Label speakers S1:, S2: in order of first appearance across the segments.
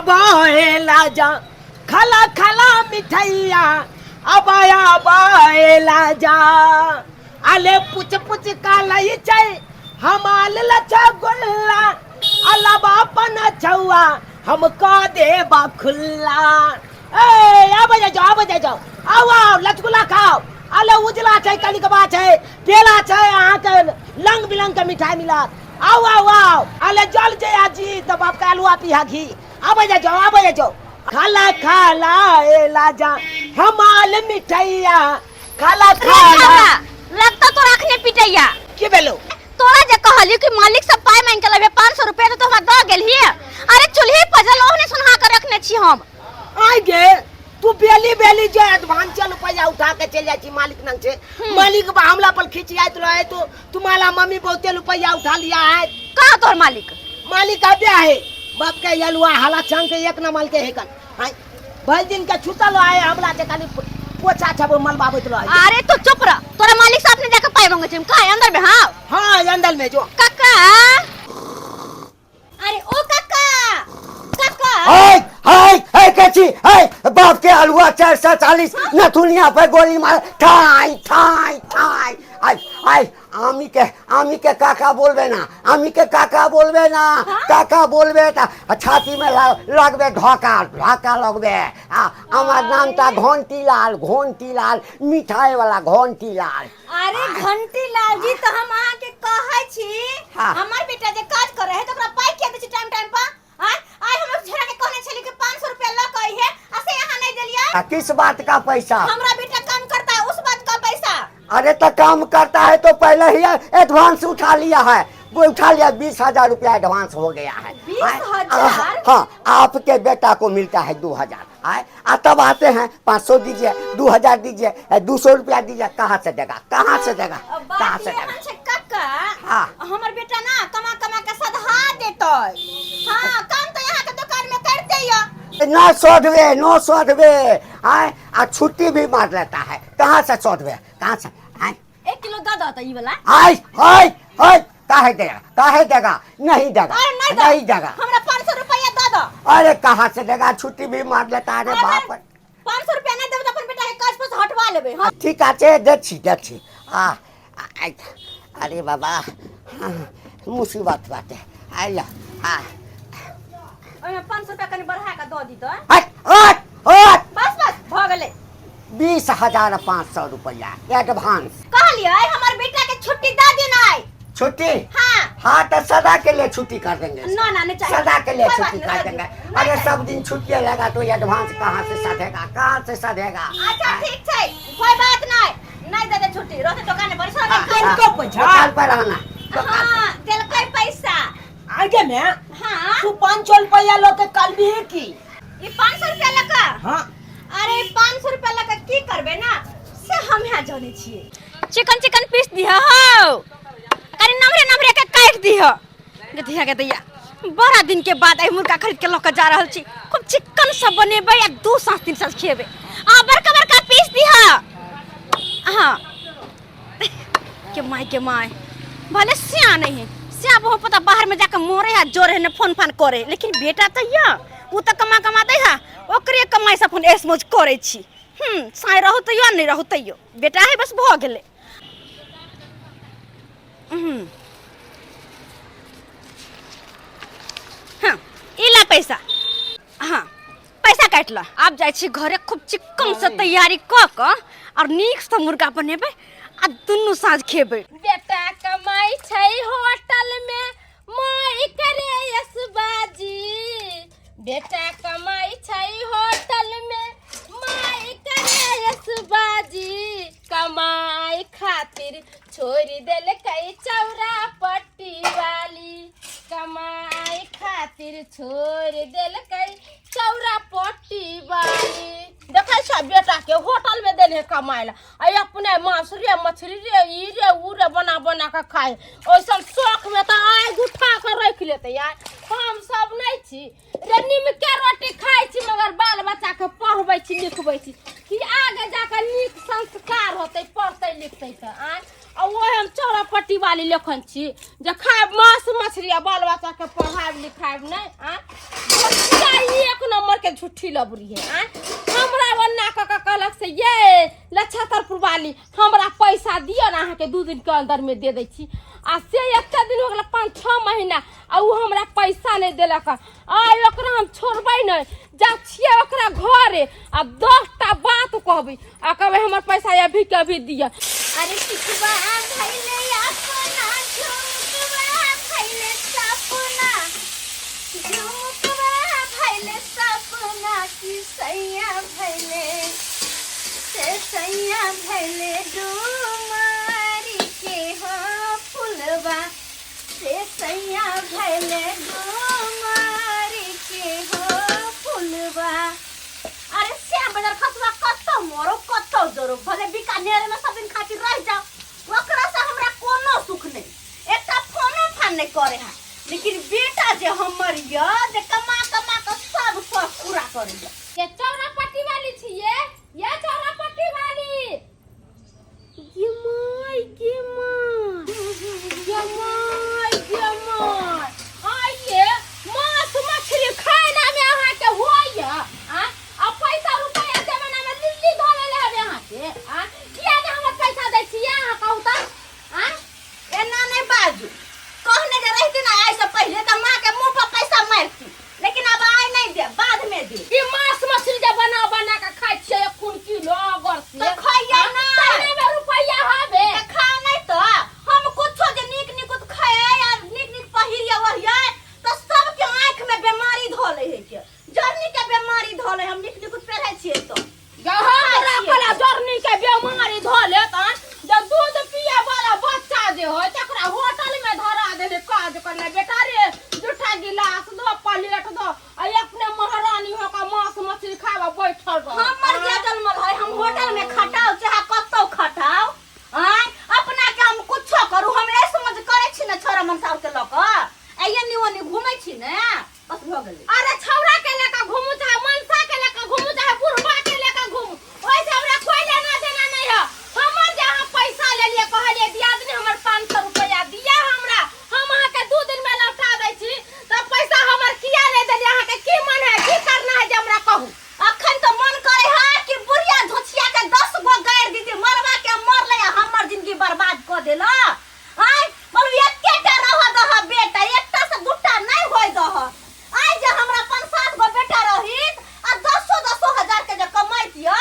S1: बाएला जा खला खला मिठाइया अबाया बाएला जा आले पुच पुच कालाई चाय हमाल लचा गुल्ला अल्लाह बापन छुआ हमका देबा खुल्ला ए आ बजे जाओ आओ आओ लचगुल्ला खाओ आले उजला छै कलिकबा छै केला छै अहाँ के लंग बिलंग के मिठाई मिलत आओ आओ आओ आले जल जे आजी त बाप का आलूआ पिहा घी आ बजे जाओ खाला खाला ए लाजा हमाल मिठाइया खाला खाला
S2: लगता तो रखने पिटैया
S1: की बेलो
S2: तोरा जे कहलियो कि मालिक सब पाई मांग के लेबे 500 रुपया तो हमरा द गेल ही अरे चुल्ही पजल ओहने सुनहा के रखने छी हम
S1: आइ गे तू बेली जे एडवांस रुपया उठा के चल जाई छी मालिक नंग से मालिक बा हमला पर खिचियात रहे तो तुम्हारा मम्मी बहुते रुपया उठा लिया है
S2: कहां तोर मालिक
S1: आबे है बाप के यलुआ हाला चंग के एक न माल के हेकन हां भाई दिन के छुटल है हमला से खाली पोछा छबो मलबाबत रहे
S2: अरे तू चुप रह तोरा मालिक साहब ने जाके पाई मांगे छी का अंदर में
S1: हां अंदर में जो
S2: काका अरे ओ काका
S3: हाय कची हाय बाप के हलवा 440 नथुनिया पे गोली मार ठाई आई आमी के काका बोलबे ना काका बोलबे ता छाती में लगबे ढोका लगबे हमार नाम ता घंटी लाल मिठाई वाला घंटी लाल
S2: अरे घंटी लाल जी तो हम अहाँ के कहै छी हमर बेटा जे काज करे है तो ओकरा पाई के दै छी टाइम पर आई हम झरा के कहने छली कि 500 रुपया ल कही है असे यहां नहीं देलिए
S3: किस बात का पैसा
S2: हमरा बेटा काम करता है उस बात का पैसा
S3: अरे तो काम करता है तो पहले ही एडवांस उठा लिया है वो उठा लिया 20,000 रुपया एडवांस हो गया है
S2: 20,000
S3: हाँ आपके बेटा को मिलता है 2,000 तब आते हैं 500 दीजिए 2,000 दीजिए 200 रुपया दीजिए कहाँ से देगा
S2: हाँ हमार बेटा ना कमा के सधा देता हाँ काम तो यहाँ के दुकान में करते ही
S3: नो सोधवे आ छुट्टी भी मार लेता है कहाँ से सोधवे
S2: 1 किलो दादा था ये वाला
S3: हाय काहे देगा नहीं देगा
S2: हमरा 500 रुपया दादा
S3: अरे कहाँ से देगा छुट्टी भी मार लेता है रे बाप
S2: 500 रुपया नहीं देबे तो अपन बेटा के काज पर हटवा लेबे हां
S3: ठीक है देखी अरे बाबा मुसीबत बाटे आइला
S2: ओमे 500 रुपया कनी बढ़ा के द दी तो
S3: हट
S2: बस भ गेले
S3: 20,500 रुपया एडवांस
S2: कहलिए हमार बेटा के छुट्टी द देना
S3: छुट्टी
S2: हाँ
S3: तो सदा के लिए छुट्टी कर देंगे
S2: ना नहीं चाहिए
S3: सदा के लिए छुट्टी कर देंगे अरे सब दिन छुट्टी लगा तो एडवांस कहाँ से सधेगा
S2: अच्छा ठीक है कोई बात नहीं दे छुट्टी रोते दुकान पर सो
S1: दुकान
S3: पर रहना
S2: हां तेल कोई पैसा
S1: आगे में
S2: हां
S1: तू 500 रुपया लो के कल भी की
S2: ये 500 रुपया लगा
S1: हां
S2: अरे 500 रुपया लगा की करबे ना से हम यहां जाने छिए चिकन पीस दिया हो कनी नमरे के काट दिया के दैया बड़ा दिन के बाद आई मुर्गा खरीद के लोक जा रहल छी खूब चिकन सब बनेबे या 2 साँझ 3 साँझ खेबे आ बड़का पीस दिया हां के माय भले सिया नहीं है सिया बहुत पता बाहर में जाकर मोरे या जोरे ने फोन करे लेकिन बेटा तो या वो तो कमा दे हा ओकरे कमाई से अपन ऐस मौज करे छी साई रहू तो या नहीं रहू तैयो बेटा है बस भ गेले हाँ इला पैसा हाँ पैसा काट ला आप जाए छी घरे खूब चिक्कन से तैयारी क और नीक से मुर्गा बनेबे आ दुनु साँझ खेबे बेटा कमाई छै होटल में माई करे यसबाजी बेटा कमाई छै होटल में माई करे यसबाजी कमाई खातिर छोड़ देल कई चौरा पट्टी वाली कमाई खातिर छोड़ देल कई चौरा पट्टी वाली देखै छ बेटा के होटल में देने कमाइला आ अपने मांस रे मछली रे ई रे उ रे बना के खाए ओइसन शौक में त आइ गुठा के रख लेते यार हम सब नहीं छी रे निमके रोटी खाइ छी मगर बाल बच्चा के पढ़बै छी लिखबै छी कि आगे जाके नीक संस्कार होतै पढ़तै लिखतै त आ वो हम चौरापट्टी वाली लेखन छी जे खाए मांस मछली आ बाल बच्चा के पढ़ाब लिखाब नहीं आ चाहिए
S4: के झूठी लबरी है आ हमरा वन्ना का कहलक से ये लच्छातरपुर वाली हमरा पैसा दियो ना अहाँ के 2 दिन के अंदर में दे दै छी आ से एक दिन हो गेल 5-6 महीना आ उ हमरा पैसा नहीं देलक आ ओकरा हम छोड़बै नहीं जा छिए ओकरा घरे आ 10टा बात कहबै आ कहबै हमर पैसा अभी के अभी दिया।
S2: अरे किसबा भइले अपना झुमकवा भइले सपना झुमकवा भइले सपना की सैया भइले से सैया भइले डुमारी के हो फुलवा से सैया भइले डुमारी के हो फुलवा। अरे श्याम बाजार खसवा कत्तो मोरो कत्तो जोरो भले बीकानेर में सब दिन खातिर रह जाओ ओकरा से हमरा कोनो सुख नहीं एकटा फोनो फान नहीं करे है लेकिन बेटा जे हमर य जे कमा कमा के सब शौक पूरा करे
S4: ये चौरापट्टी वाली छिए ये चौरापट्टी वाली ये माय आइए मांस मछली खाना में अहाँ के होइए आ पैसा रुपया जमाना में दिल्ली धोले ले हवे अहाँ के किया ने हमर पैसा दै छी अहाँ कहू त
S2: एना नहीं बाजू कहने जे रहती ना आई से पहले त मां के मुंह पर पैसा मारती लेकिन अब आई नहीं दे बाद में दे
S4: ई मांस मछली जे बना बना के खाइ छिए 1 किलो अगर से
S2: तो खाइए ना
S4: तने में रुपया हवे
S2: त खा नहीं तो हम कुछो जे नीक नीक खाए यार नीक नीक पहिरिया वहिया तो सब के आंख में बीमारी धोले है के जर्नी के बीमारी धोले हम नीक नीक पहरे छिए तो
S4: हमरा कला जर्नी के बीमारी धोले त जब दूध पिए वाला बच्चा जे हो तकरा होटल में धरा देने काज करने बेटा रे जूठा गिलास दो प्लेट दो आ अपने महारानी हो का मांस मछली खावा बैठल रह
S2: हमर के जन्मल है हम होटल में खटाओ चाहे कत्तो खटाओ आय अपना के हम कुछो करू हम ए समझ करे छी न छोरा मनसाव के लोक आइए निवनी घुमै छी न बस भ गेलै।
S4: अरे छौरा के लेका घुमू चाहे मनसा के लेका घुमू चाहे बुढ़वा के लेका घुमू ओइ से हमरा कोई लेना देना नहीं है हमर जहां पैसा ले लिए कहलिए दियाद ने हमर 500 रुपया दिया हमरा हम अहाँ के 2 दिन में लौटा दै छी त पैसा हमर किया नहीं देलिए अहाँ के की मन है की करना है जे हमरा कहू
S2: अखन तो मन करे है कि बुढ़िया धोछिया के 10 गो गाड़ दीदी मरवा के मर ले हमर जिंदगी बर्बाद क देला आय बोल एकेटा रह दह बेटा एकटा से दूटा नहीं होय दह आय जे हमरा 5-7 गो बेटा रहित आ 10 हजार के जे कमाइतिए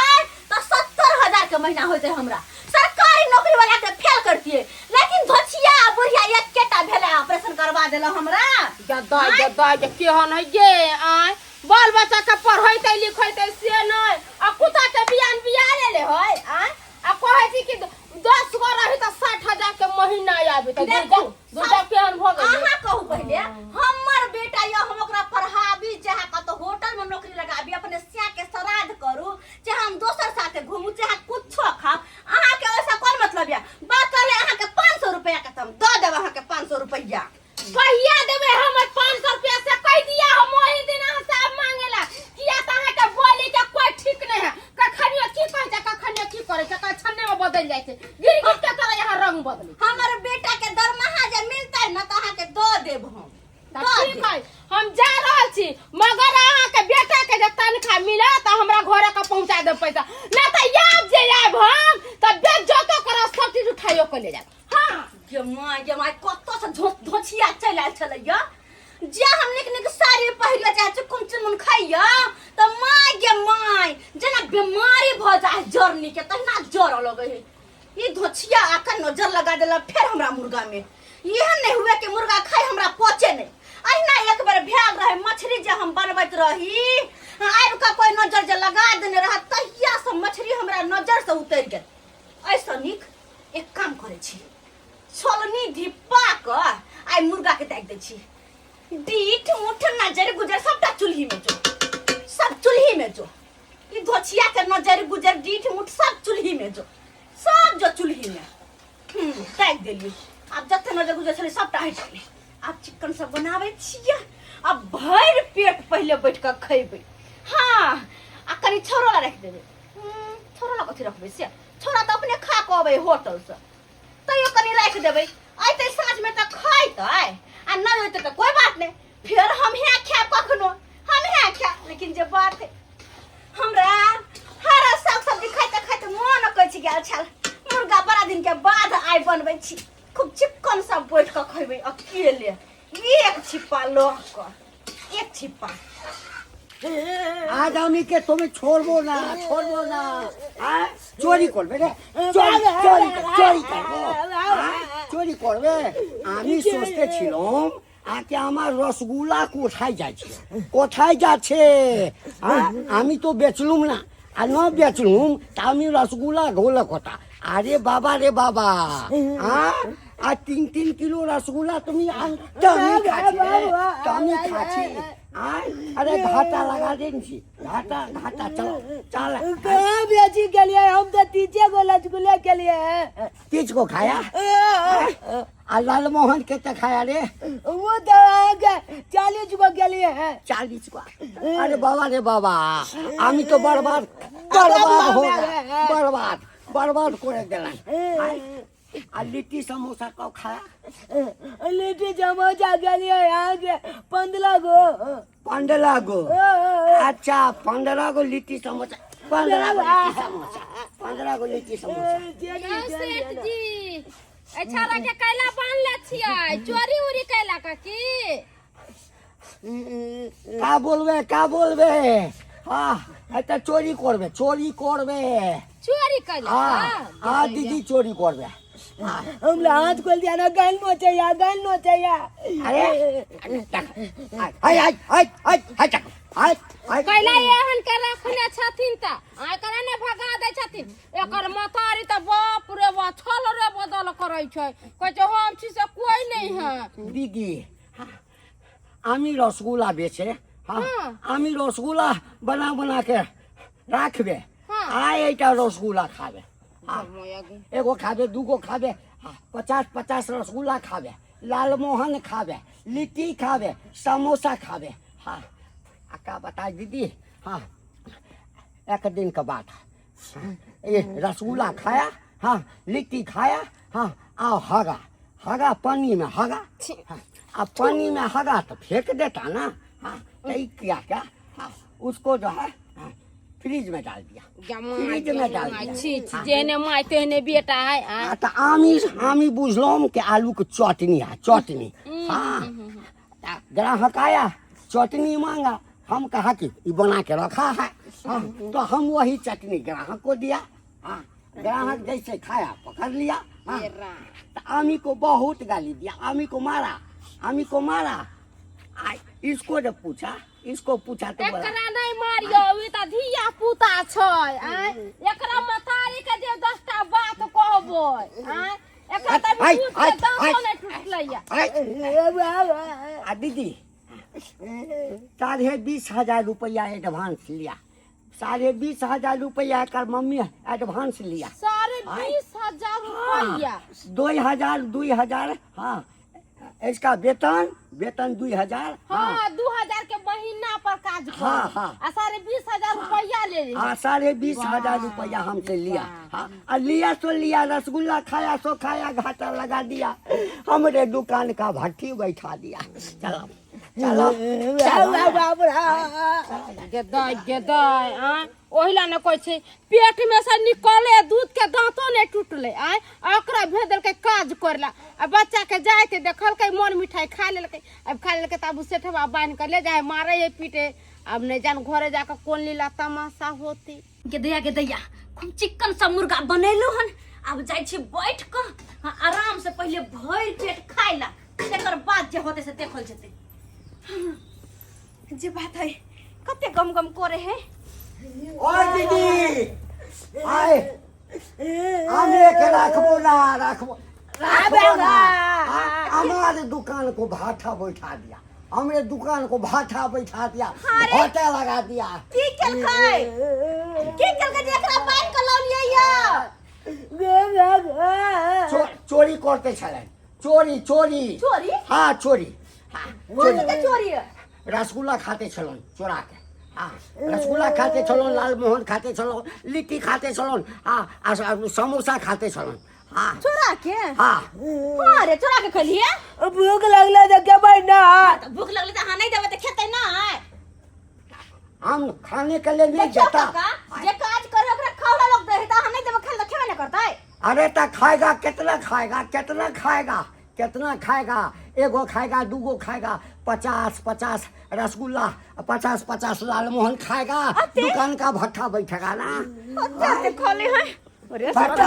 S2: तो 70,000 के महीना होते हमरा सरकारी नौकरी वाला के फेल करतिए लेकिन धोछिया बुढ़िया एकेटा भेले ऑपरेशन करवा देला हमरा
S4: गदा केहन है गे आय बाल बच्चा के पढ़ैते लिखैते से नहीं आ कुत्ता के बियान बिया ले होय आय आ कहै छी कि 10 गो रही त 60,000 के महीना आबे त दूटा केहन भ गेल
S2: अहाँ कहू पहले हमर बेटा या हम ओकरा पढ़ाबी चाहे कतो होटल में नौकरी लगाबी अपने सिया के श्राद्ध करू चाहे हम दोसर साथे घुमू चाहे कुछो खाओ अहाँ के ऐसा कोन मतलब या बात ले अहाँ के 500 रुपया के हम द देब अहाँ के 500 रुपया
S4: कहिया देबे हमर 500 रुपया से कह दिया हम ओही दिन अहाँ से मांगेला किया त अहाँ के बोली के कोई ठीक नहीं है कखनियो की कहै छै कखनियो की करे छै छन्ने में बदल जाय छै गिरगिट के तरह यहाँ रंग बदले
S2: हमर बेटा के दरमाहा जे मिलतै न त अहाँ के द देब
S4: ठीक है हम जा रहल छी मगर अहाँ के बेटा के जे तनखा मिला त हमरा घरे के पहुंचा देब पैसा ना त याद जे आब हम त बेजतो करा सब चीज उठाइयो के ले जाब। हां
S2: जमाई कत्तो से धोछिया चल आल छलैया जे हम निक निक साड़ी पहिरले चाहे चुकुम चुनमुन खाइया त माय गे माय जना बीमारी भ जाए जर्नी के तहना जर लगे है ई धोछिया आकर नजर लगा देला फिर हमरा मुर्गा में यह नहीं हुए कि मुर्गा खाए हमरा पचे नहीं अहिना एक बार भैग रहे मछली जे हम बनबैत रही आब का कोई नजर जे लगा देने रहा तहिया से मछली हमरा नजर से उतर गेल ऐसा निक एक काम करे छी छोलनी धिप्पा क आइ मुर्गा के दाग दे छी डीठ मुठ नजर गुजर सबटा चूल्ही में जो सब चूल्ही में जो ई धोछिया के नजर गुजर डीठ मुठ सब चूल्ही में जो सब जो चूल्ही में दाग देली अब जते नजर गुजर छले सबटा हट गेलै अब चिकन सब बनावे छियै अब भर पेट पहले बैठ के खइबै हां आ कनी छोरोला रख देबै छोरोला कथि रखबै से छोरा त अपने खा के अबै होटल से तैयो कनी रख देबै आइते साँझ में त खैतै आ न होइते त कोई बात नहीं फिर हम है खाब कखनो हम है खाब लेकिन जे बात है हमरा हरा साग सब्जी खाइते खाइते मन कहै छी गेल छल मुर्गा बड़ा दिन के बाद आइ बनबै छी खूब चिक्कन सब बैठ के खइबै अकेले एक छिपा लोह कर एक छिपा
S3: आज আমি কে তুমি छोड़बो ना हाँ चोरी करबे रे चोरी करबे আমি सोचते ছিলাম আকে আমার রসগোল্লা কোথায় যাচ্ছে আমি তো বেচলুম না আর না বেচলুম তা আমি রসগোল্লা গোলা কথা আরে বাবা রে বাবা আর 3 কিলো রসগোল্লা তুমি আমি খাচ্ছি अरे घाटा लगा देंगी घाटा चलो चल
S1: कहाँ बेची के लिए हम तो तीजे को रसगुल्ले के लिए
S3: तीज को खाया लाल मोहन के तो खाया रे
S1: वो तो 40 को के लिए है
S3: 40 को अरे बाबा रे बाबा आमी तो बर्बाद हो बर्बाद करे दिलन लिट्टी समोसा कब खाया
S1: लिट्टी समोसा के लिए यहाँ के 15 गो
S3: अच्छा 15 गो लिट्टी समोसा 15 गो लिट्टी समोसा
S4: सेठ जी अच्छा रखे कैला बांध ले छियै चोरी उरी कैला का की
S3: का बोलबे हाँ এটা चोरी करबे
S4: चोरी कैला
S3: हाँ दीदी चोरी करबे
S1: हम हाथ खोल दिया ना गाल नो चाहिए
S4: कैला एहन के रखने छथिन त आइ करे ने भगा दै छथिन एकर मतारी त बाप रे बा छल रे बदल करै छै कहै छै हम छी से कोई नहीं है
S3: दीदी আমি রসগোল্লা বেচে আমি রসগোল্লা बना के রাখবে এইটা রসগোল্লা খাবে एगो खाबे 2 गो खाबे 50 रसगुल्ला खाबे लालमोहन खाबे लिट्टी खाबे समोसा खाबे हाँ का बता दीदी हाँ एक दिन का बात ये रसगुल्ला खाया हाँ लिट्टी खाया हाँ आओ हगा पानी में हगा अब पानी में हगा तो फेंक देता ना हाँ यही किया क्या हाँ उसको जो है फ्रिज में डाल दिया
S4: जेने माय तेने बेटा है
S3: तो आमी बुझलम के आलू के चटनी हाँ ग्राहक आया चटनी मांगा हम कहा कि ये बना के रखा है हाँ तो हम वही चटनी ग्राहक को दिया हाँ ग्राहक जैसे खाया पकड़ लिया हाँ तो आमी को बहुत गाली दिया आमी को मारा इसको जब पूछा तो
S4: एकरा नहीं मारियो ई त धिया पुता छै एकरा मतारी के जे 10टा बात कहबै एकरा त दांतो नहीं टूटलैया
S3: दीदी 20,000 रुपया एडवांस लिया 20,500 रुपया कर मम्मी एडवांस लिया
S4: 20,500 रुपया
S3: 2,000 हाँ इसका वेतन 2,000
S2: हाँ 2,000 के महीना पर काज कर
S3: हाँ
S2: 20,000 रुपया ले ली
S3: 20,500 रुपया हमसे लिया हाँ लिया रसगुल्ला खाया सो खाया घाटा लगा दिया हमरे दुकान का भट्टी बैठा दिया चलो
S4: गेदाय ओहिला ने कहै छै पेट में से निकले दूध के दांतो नहीं टूटले ओकरा भेदल के काज करला आ बच्चा के जाते देखल के मन मिठाई खा लेलकै अब खा लेलकै तब सेठवा बांध के ले जाए मारे पीटे अब नहीं जान घरे जाकर कोन लीला तमाशा होती
S2: गेदैया खूब चिकन सा मुर्गा बनेलु हन अब जाय छी बैठ के आराम से पहले भर पेट खाइला तकर बाद जे होते से देखल जेते जे बात है कते गम करे है
S3: ओए दीदी आए हमें के रखबो हमारे दुकान को भाटा बैठा दिया हमरे दुकान को भाटा बैठा दिया भाटा लगा दिया
S2: की केलकै जेकरा पाइन के लौ लिया
S3: चोरी करते छले चोरी हाँ चोरी रसगुल्ला खाते छलन चोरा के रसगुल्ला खाते छलन लालमोहन खाते छलन लिट्टी खाते छलन समोसा खाते छलन
S2: चोरा के अरे चोरा के खलिए
S1: भूख लगले तो के बैठना
S2: भूख लगले तो नहीं देबे तो खेते ना
S3: हम खाने के लिए नहीं
S2: देखियो
S3: देता।
S2: काका जे काज करे ओकरा खावला लोग दे त हम नहीं देब खाल त खेबे न करतै।
S3: अरे तो खाएगा कितना खाएगा, कितना खाएगा, कितना खाएगा? एगो खाएगा, दूगो खाएगा, 50-50 रसगुल्ला, 50-50 लालमोहन खाएगा, दुकान का भट्ठा बैठेगा ना।
S2: जाते खोले हैं अरे
S3: भट्ठा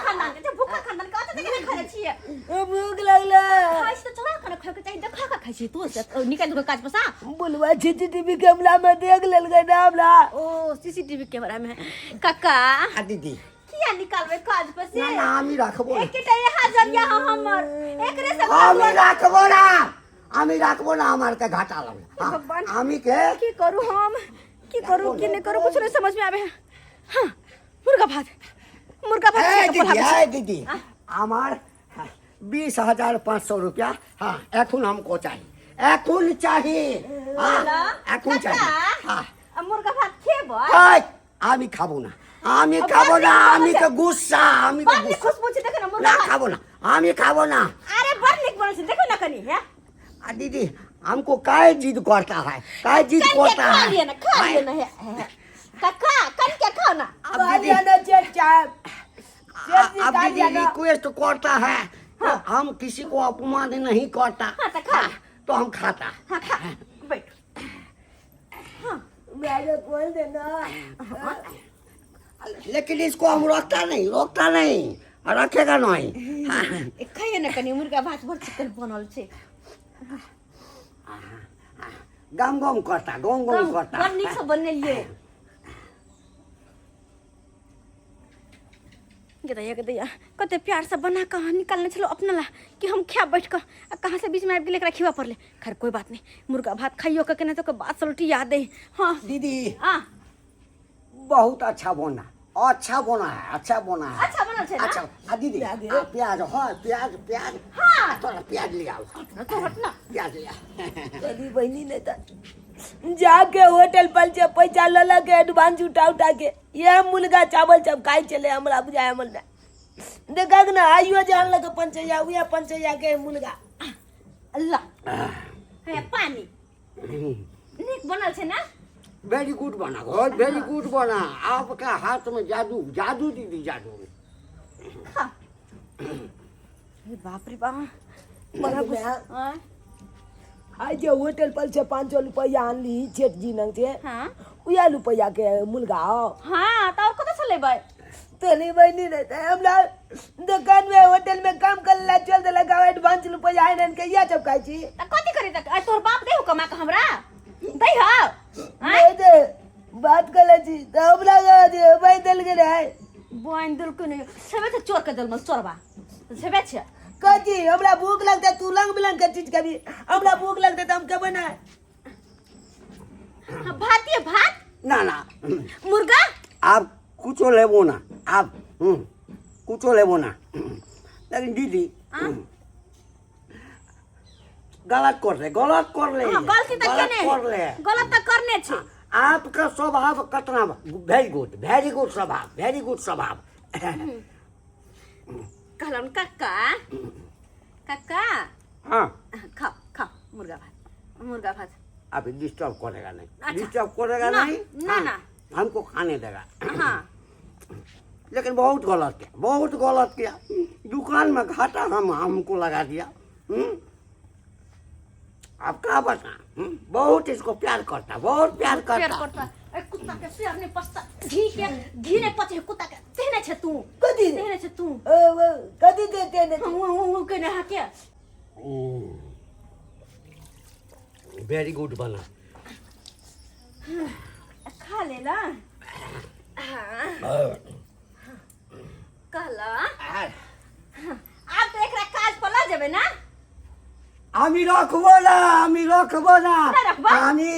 S2: खानदान के भूखा खानदान का त देखे खाले छिए।
S1: भूख लगला
S2: खाइ त छोरा खाना खाए के चाहिए देखा का खाइ छी तू से निकाल दो काज पसा।
S1: बुलवा सीसीटीवी कैमरा में देख लेलकै ना हमरा।
S2: ओ सीसीटीवी कैमरा में काका
S3: दीदी
S2: किया निकालबे काज पर से?
S3: ना ना আমি রাখবো না,
S2: एकटा यहाँ जरिया हमर एकरे से
S3: আমি রাখবো না, আমি রাখবো না, আমার के घाटा लगे।
S2: भगवान।
S3: আমি के
S2: की करूं हम की करूं की नहीं करूं कुछ नहीं समझ में आवे। हां मुर्गा भात
S3: दीदी আমার 20,500 रुपया हाँ এখন हमको चाहिए, এখন चाहिए, এখন चाहिए। हाँ
S2: मुर्गा भात खेबो
S3: আমি খাবো না, আমি খাবো না, আমি তো गुस्सा, আমি तो
S2: बड़ खुशबू छै देखे ना
S3: ना
S2: मुर्गा भात।
S3: खाबो ना, আমি খাবো ना।
S2: अरे बड़ निक बनल छै देखो ना कनी है।
S3: दीदी हमको काय जिद करता है, काय जिद करता
S2: खा
S3: है?
S2: लिए ना खा लिए ना है काका कन के खाओ ना।
S1: अब जाना चेचा
S3: अब दीदी रिक्वेस्ट करता है तो हम किसी को अपमान नहीं करता।
S2: हाँ, तो खा।
S3: तो हम खाता।
S2: हां खा बैठ।
S1: मेरे बोल देना
S3: लेकिन इसको हम रोकता नहीं, रखेगा नहीं। हाँ।
S2: खाइए ना कनी मुर्गा भात बड़ चिकन बनल छै।
S3: गम गम करता, गम गम करता।
S2: बड़ निक से बनेलिए। के दैया कते प्यार से बना के निकालने चलो अपना ला कि हम खा बैठ कर कहाँ से बीच में आबि गेल एकरा खिवा पड़ले। खैर कोई बात नहीं मुर्गा भात खाइयो के नहीं तो के बात सलटी याद है। हाँ
S3: दीदी
S2: हां
S3: बहुत अच्छा बना, अच्छा बना है, अच्छा बना है।
S2: अच्छा बनल छै ना।
S3: अच्छा दीदी प्याज हाँ प्याज
S2: हाँ
S3: थोड़ा प्याज ले आओ,
S2: तो हट ना
S3: प्याज ले आओ।
S1: तेरी बहनी ने तो जाके होटल पर से पैसा लला के एडवांस उठा के ये मुर्गा चावल सब खाई चले हमरा बुझाय हमर ना देखा ना आइयो जान लगे पंचैया उया पंचैया के मुर्गा
S2: अल्लाह है पानी निक बनल छै ना।
S3: वेरी गुड बना, बहुत वेरी गुड बना। आपका हाथ में जादू, जादू दीदी जादू।
S2: बाप रे बाप
S1: बड़ा गुस्सा। आज जे होटल पर से 500 रुपया आनली सेठ जी नंग से
S2: हां
S1: उया रुपया के मुर्गा हो।
S2: हां तो और कत से लेबै?
S1: तेरी बहनी ने तो हमरा दुकान में होटल में काम करला चल दे लगा एडवांस रुपया आइन के या सब खाई छी
S2: त कथि करी त तोर बाप देहु कमा के हमरा दै हो
S1: नहीं दे बात कर छी तो हमरा दे भाई दल के रहे
S2: बोइन दिल को नहीं सेबे त चोर के दिल में चोरबा सेबे छ
S1: कथी हमरा भूख लगता तू लंग बिलंग के चीज कभी हमरा भूख लगता तो हम के बना
S2: भात ये भात
S3: ना ना
S2: मुर्गा
S3: आप कुछ लेबो ना, आप कुछ लेबो ना। लेकिन दीदी गलत कर ले
S2: हां गलती त केने
S3: कर ले।
S2: गलत त करने छै।
S3: आपका स्वभाव कितना वेरी गुड स्वभाव, वेरी गुड स्वभाव।
S2: कहलन काका काका
S3: हाँ
S2: खा मुर्गा भात
S3: आप डिस्टर्ब करेगा नहीं,
S2: अच्छा।
S3: डिस्टर्ब करेगा
S2: ना,
S3: नहीं।
S2: ना,
S3: हाँ,
S2: ना।
S3: हमको खाने देगा।
S2: हां
S3: लेकिन बहुत गलत किया। दुकान में घाटा हमको लगा दिया। आप क्या बता, बहुत इसको प्यार करता, बहुत प्यार करता।
S2: ए कुत्ता के सिर ने पस्ता घी ने पचे कुत्ता के तेने छ तू
S1: कथी
S2: तेने छ तू
S1: कथी देते ने
S2: हम के ना के
S3: वेरी गुड बना।
S2: खा ले ला कहला आप तो एकरा काज पर ला जेबे ना।
S3: আমি রাখবো না,
S2: না রাখবা?
S3: আমি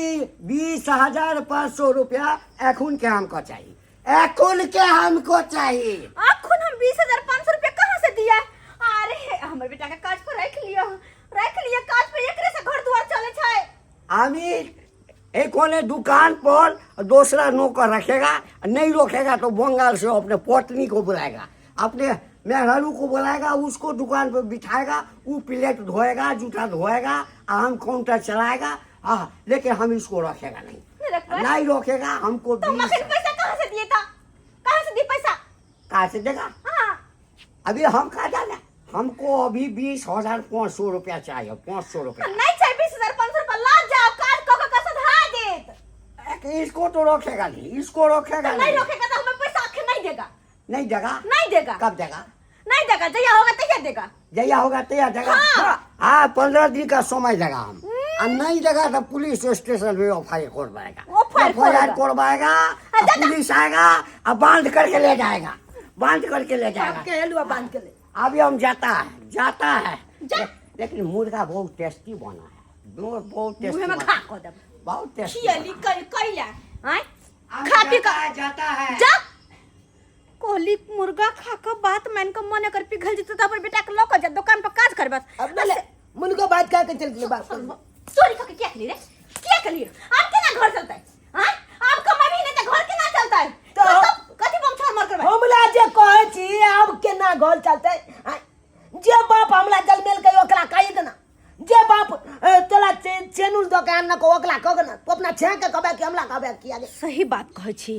S3: 20,500 रुपया এখন के हमको चाहिए, এখন के हमको चाहिए।
S2: अखन हम 20,500 रुपया कहां से दिया? अरे हमर बेटा के काज पर रख लियो काज पे एकरे से घर द्वार चले छै।
S3: আমি एक दुकान पर दूसरा नौकर रखेगा, नहीं रखेगा तो बंगाल से अपने पत्नी को बुलाएगा, अपने मेहरारू को बुलाएगा, उसको दुकान पर बिठाएगा, वो प्लेट धोएगा, जूठा धोएगा, हम काउंटर चलाएगा, हाँ, लेकिन हम इसको रखेगा नहीं,
S2: रखवा?
S3: नहीं रोकेगा हमको।
S2: तो मखन पैसा कहाँ से दिए था? कहाँ से दिए पैसा?
S3: कहाँ से देगा?
S2: हाँ
S3: अभी हम कहा जाना, हमको अभी 20,500 रुपया चाहिए, 500 रुपया।
S2: नहीं चाहिए 20,500 रुपया, ला जाओ काट को का सधा देत।
S3: इसको तो रोकेगा नहीं, इसको रोकेगा
S2: तो नहीं रोकेगा तो हमें पैसा आखिर नहीं देगा।
S3: नहीं देगा।
S2: नहीं देगा।
S3: कब देगा?
S2: नहीं देगा, जया होगा तैयार देगा।
S3: जया होगा तैयार देगा।
S2: हाँ।
S3: हाँ 15 दिन का समय देगा हम। और नहीं देगा तो पुलिस स्टेशन में FIR करवाएगा, पुलिस आएगा और बांध करके ले जाएगा, बांध करके ले जाएगा।
S1: हलवा बांध के ले।
S3: अभी हम जाता है। लेकिन मुर्गा बहुत टेस्टी बना है, बहुत टेस्टी
S2: मुंह में
S3: बना
S2: खा
S3: है,
S2: को दब।
S3: बहुत टेस्टी
S2: खियली कैला हैं?
S3: अभी
S2: खा पी का
S3: जाता है।
S2: जा कोहली मुर्गा खा का बात मैंने को मन कर पिघल जते तब बेटा के लोक जा दुकान पर काज कर बस।
S1: अब ले मुनको बात का के चल के बात कर।
S2: चोरी खा के क्या करी रे? क्या करी? आप के ना घर चलता है? हैं? आप कमाई नहीं तो घर के ना चलता है? तो कथि बम छोड़ मार करबे?
S1: हमला जे कहै छी अब केना घर चलतै? जे बाप हमला जलमेल के ओकरा कहि देना, जे बाप तोला चेनुल दुकान न को ओकरा कह देना, तो अपना छे के कहबे कि हमला कहबे किया दे।
S2: सही बात कहै छी।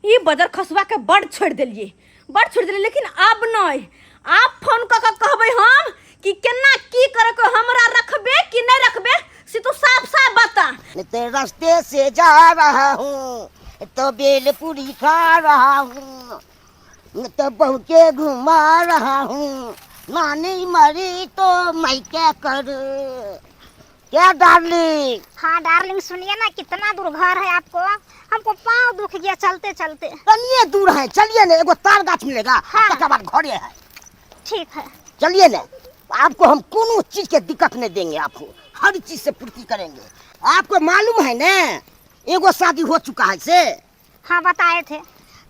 S2: ई बदर खसवा के बड़ छोड़ देलिए, बड़ छोड़ देलिए, लेकिन अब नहीं। आप फोन क के कहबे हम कि केना की करे को हमरा रखबे कि नहीं रखबे से तू साफ साफ बता।
S5: तो रास्ते से जा रहा हूँ तो बेलपूरी खा रहा हूँ, तो बहू के घुमा रहा हूँ, नानी मरी तो मैं क्या करूँ? क्या डार्लिंग?
S6: हाँ डार्लिंग सुनिए ना, कितना दूर घर है आपको? हमको पाँव दुख गया चलते चलते।
S5: तनिए दूर है, चलिए ना, एगो तार गाछ मिलेगा।
S6: हाँ।
S5: तकर बाद घरे है,
S6: ठीक है।
S5: चलिए ना। आपको हम कोनो चीज के दिक्कत नहीं देंगे, आपको हर चीज से पूर्ति करेंगे। आपको मालूम है ना एगो शादी हो चुका है से?
S6: हाँ बताए थे।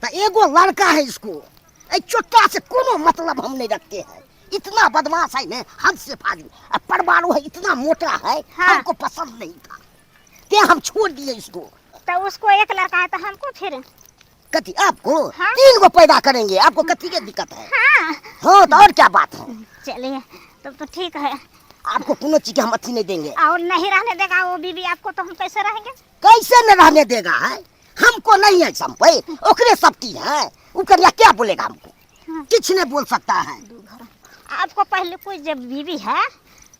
S5: तो एगो लड़का है, इसको चोटा से कोनो मतलब हम नहीं रखते हैं। इतना बदमाश है ना, हद से फाजिल। परवारू है, इतना मोटा है।
S6: हाँ।
S5: हमको पसंद नहीं था, क्या हम छोड़ दिए इसको।
S6: तो उसको एक लड़का है तो हमको फिर?
S5: कथी आपको?
S6: हाँ।
S5: 3 गो पैदा करेंगे, आपको कथी की दिक्कत है?
S6: हाँ
S5: हाँ तो और क्या बात है?
S6: चलिए तब तो ठीक है।
S5: आपको कोनो चीज के हम अथी नहीं देंगे।
S6: और नहीं रहने देगा वो बीवी आपको, तो हम कैसे रहेंगे?
S5: कैसे न रहने देगा है? हमको नहीं है संपय, ओकरे सबकी है। उकरिया क्या बोलेगा हमको? कुछ नहीं बोल सकता है।
S6: आपको पहले कोई जब बीवी है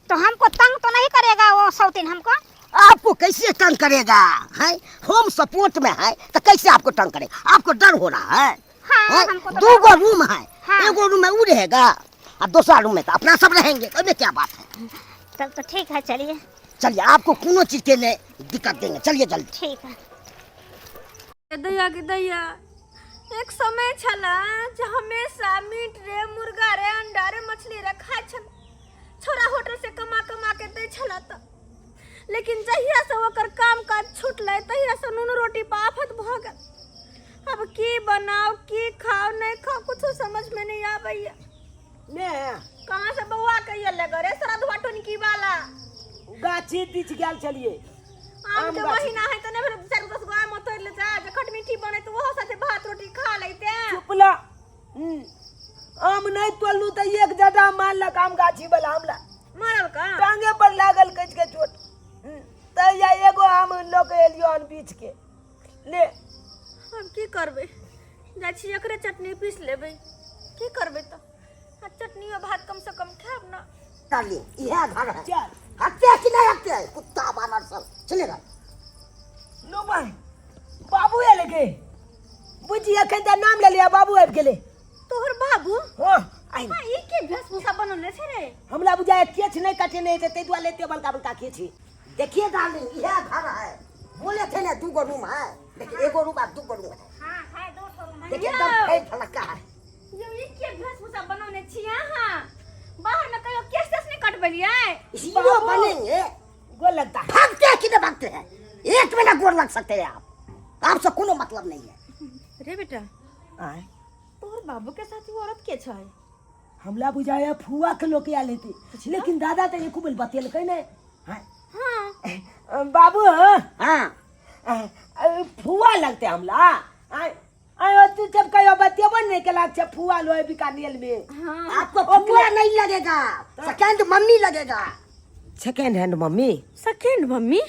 S6: तो हमको तंग तो नहीं करेगा वो सौतीन हमको?
S5: आपको कैसे तंग करेगा है? होम सपोर्ट में है तो कैसे आपको तंग करेगा? आपको डर हो रहा है?
S6: हाँ हमको तो
S5: 2 गो रूम है।
S6: हाँ।
S5: एगो रूम में वो रहेगा और दूसरा रूम में तो अपना सब रहेंगे, तो क्या बात है?
S6: तब तो ठीक है। चलिए
S5: चलिए, आपको कोनो चीज के लिए दिक्कत देंगे, चलिए जल्दी।
S6: ठीक है।
S2: दैया के दैया, एक समय छला जे हमेशा मीट रे, मुर्गा रे, अंडा रे, मछली रे खाय छल। छोरा होटल से कमा कमा के दे छला त, लेकिन जहिया से ओकर काम काज छूटले तहिया से नून रोटी पर आफत भ गेल। अब की बनाओ, की खाओ, नहीं खाओ, कुछ समझ में नहीं आबैया।
S1: ने
S2: कहां से बउआ के ये ले गरे श्राद्ध टोनी की वाला
S1: गाछी दिच गेल चलिए।
S2: आम के महीना है तो ने भेल 4-10 गो आम तोड़ ले जा, जे खट मीठी बने तो वो साथे भात रोटी खा लेते।
S1: चुपला। आम नहीं तोड़लू तो एक जटा मारलक आम गाछी वाला हमला,
S2: मारल का
S1: टांगे पर लागल कच के चोट। त या एगो आम लोग एलियो अन बीच के ले।
S2: अब की करबे? जा छी एकरे चटनी पीस लेबै, की करबे त? आ चटनी और भात कम से कम खाब ना।
S5: चलिए, यह घर है।
S1: चल
S5: हत्या कि नहीं हत्या है? कुत्ता बानर सब चलेगा।
S1: लो भाई बाबू आले के बुझी अखन त नाम ले लिया, बाबू आबि गेले।
S2: तोहर बाबू
S1: हां आई
S2: हां ई के वेशभूषा बनले छे रे?
S1: हमला बुझाय केछ नहीं कटे नहीं ते दुआ लेते बलका बलका के छी।
S5: देखिए डार्लिंग, यह घर है। बोले थे ना 2 गो रूम है, लेकिन एगो रूम अब 2 गो रूम है।
S6: हाँ है 2 रूम है।
S5: देखिए एकदम फेल फलका है।
S2: यो ई के वेशभूषा बनौने छी हां? बाहर में कहियो केस तेस नहीं कटबलिए?
S5: इसीलिए बनेंगे।
S1: गो लगता है।
S5: भागते हैं कि नहीं भागते हैं? 1 महीना गोर लग सकते हैं आप। आपसे कोनो मतलब नहीं है।
S2: रे बेटा,
S1: आय
S2: तोहर बाबू के साथ वो औरत के छै?
S1: हमला बुझाया फुआ के लोग आ लेते, लेकिन दादा तो एको बेल बतेल कहीं नहीं।
S2: हां
S1: बाबू
S5: हाँ,
S1: फुआ लगते हमला। आय तू जब कहियो बतेबो नहीं के लाग छे फुआ लोए बीकानेर में।
S2: हां
S5: आपको फुआ नहीं लगेगा, सेकंड मम्मी लगेगा।
S1: Second hand mummy.
S2: Second mummy?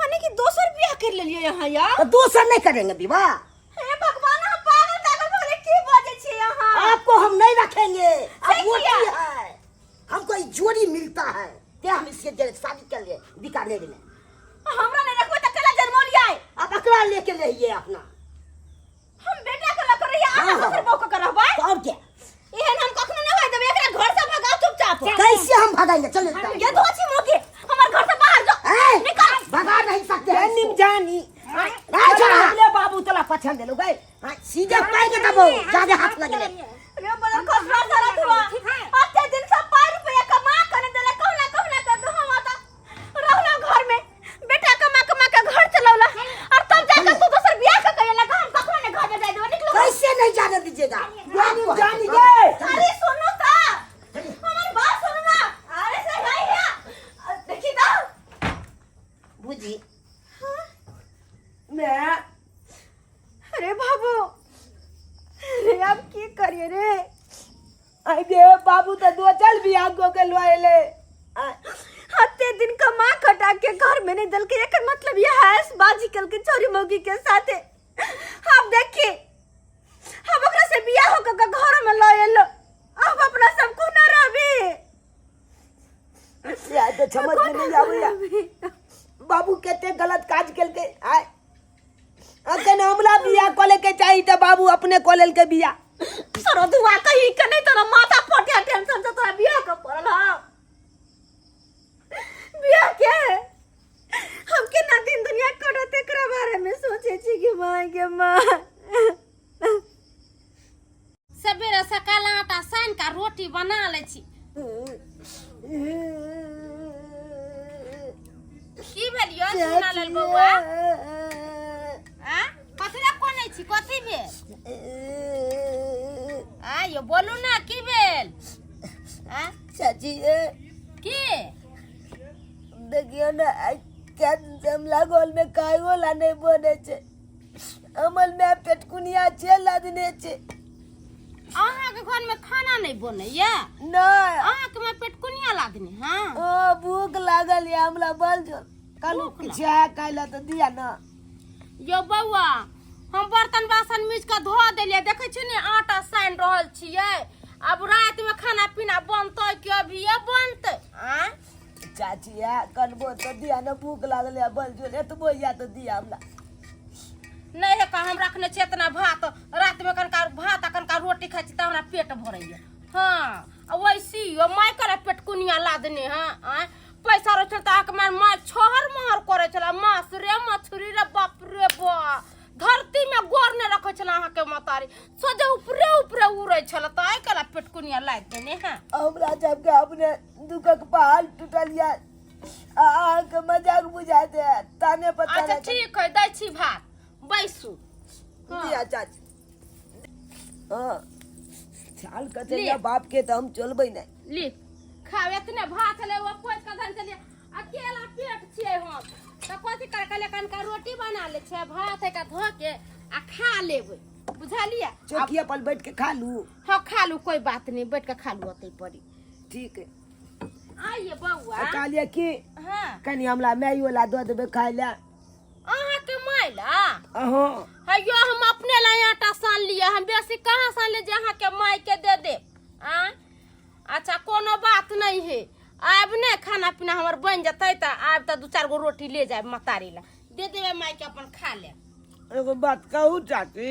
S2: हने कि दोसर बियाह कर लेलिए यहाँ यार।
S5: तो दूसरा नहीं करेंगे विवाह।
S2: हे भगवान, हम पागल पागल बोले की बाजे छे यहाँ।
S5: आपको हम नहीं रखेंगे। अब
S2: सही
S5: वो
S2: किया।
S5: है हमको एक जोड़ी मिलता है क्या हम इसके शादी कर ले बीकानेर में।
S2: हमरा ने रखबे त कला जन्म लिया है।
S5: आप अकड़ा लेके रहिए अपना।
S2: हम बेटा कला कर रही है,
S5: हाँ,
S2: आप दोसर बहू का रहबे।
S5: तो और क्या
S2: एहन हम कखनो न होय देबे, एकरा घर से भगाओ चुपचाप।
S5: कैसे हम भगाएंगे। चलो
S2: ये दो छी मोके हमर घर से बाहर जाओ। निकल।
S5: भगा नहीं सकते हैं।
S1: निम जानी
S5: छोड़ा।
S1: ले बाबू तला पछन देलो गए।
S5: सीधे पाई के दबो ज्यादा हाथ लगे।
S2: रे बड़ा खसरा सारा हुआ। आते दिन सब 5 रुपया कमा कर देले, कहना कर दो हम आता रहला घर में। बेटा कमा के घर चलौला और तब जाकर तू दोसर बियाह का करेला। हम कखनो ने घर जाए देबे। निकलो।
S5: कैसे नहीं जाने दीजिएगा।
S1: निम जानी गए।
S2: अरे सुनो ता, हमारी बात सुनो ना। अरे से भाई है देखी तो
S5: बुझी
S1: मैं
S2: अरे बाबू, अरे अब की करिए रे।
S1: आई दे बाबू तो दो चल भी आगो के लोएले।
S2: हत्ते दिन कमा खटा के घर में नहीं दल के, एक मतलब ये है बाजी कल के चोरी मोगी के साथे। अब देखिए अब ओकरा से बियाह हो के घर में लोएलो। अब अपना सब को न रहबे।
S1: या तो समझ में नहीं आवेला बाबू केते गलत काज केलके। आय अकन हमला बिया कोले के चाहिए तो बाबू अपने कोलेल के बिया।
S2: सरो दुआ कही के नहीं तोरा माथा फटे टेंशन से तोरा बियाह का पड़ल। बियाह के हम के ना दिन दुनिया कटते एकरा बारे में सोचे छी कि मां के मां।
S4: सवेरे सकाल आटा सान का रोटी बना ले छी। की भेलियो सुना लेल बौआ। आ कथि ला कोनै छी, कथि भेल? आ यो बोलू ना की भेल? आ
S1: चाची
S4: की
S1: देखियो ना क्या जमला गोल में काय गोला नहीं बने छे। अमल में पेटकुनिया छे लादने छे।
S4: अहाँ के घर में खाना नहीं बनैया?
S1: नहीं
S4: अहाँ के में पेटकुनिया लादनी। हां
S1: ओ भूख लागल या हमला बल जो कालू किछा काइला तो दिया ना।
S4: यो बौआ, हम बर्तन बासन मिज के धो देलिए, देखे छी ने आटा सान रहल छियै। अब रात में खाना पीना बनतै कि अभी ये बनतै? आ
S1: चाची या कनबो तो दिया ना भूख लागल या बल जो एतबो या तो दिया हमला।
S4: नहीं है का हम रखने छी इतना भात, रात में कनका भात आ कनका रोटी खाइ छी त हमरा पेट भरैया। हां वैसी यो माय करे पेटकुनिया लादने। हां आ पैसा रो चलता आके मार छोहर मोहर करे चला। मांस रे मछली रे बाप रे बा, धरती में गोर ने रखे चला। अहाँ के मतारी सोजे ऊपरे ऊपरे उड़े चला त आइ कला पेटकुनिया लाद देने। हां
S1: हमरा जब के अपने दुखक पहाड़ टूटल या आ के मजाक बुझाते ताने पता
S4: अच्छा ठीक है, दै छी भात, बैसू।
S1: दिया चाची। हां चाल कचरिया बाप के तो हम चलबै नहीं।
S4: ली खावे इतने भात ले वो पोछ के धन चलिए। अकेला पेट छिए हम त कथि कर के कनका रोटी बना ले छै, भात है का धो के आ खा लेबै। बुझलिए?
S1: चौकिया पर बैठ के खा लू।
S4: हाँ खा लू, कोई बात नहीं, बैठ के खा लू ओतै पड़ी।
S1: ठीक है।
S4: आइए बउआ।
S1: कालिया की
S4: हां
S1: कनी हमला मैयो ला दो देबे खाइ ला।
S4: अहाँ के माइला
S1: अहो
S4: हयो हम अपने ला आटा सान लिए। हम बेसी कहां सान ले जे अहाँ के माई के दे दे। आ अच्छा कोनो बात नहीं है। आब ने खाना पीना हमर बन जतै त आब त 2-4 गो रोटी ले जाए मतारी ला दे देबे, माई के अपन खा ले।
S1: एगो बात कहू चाची।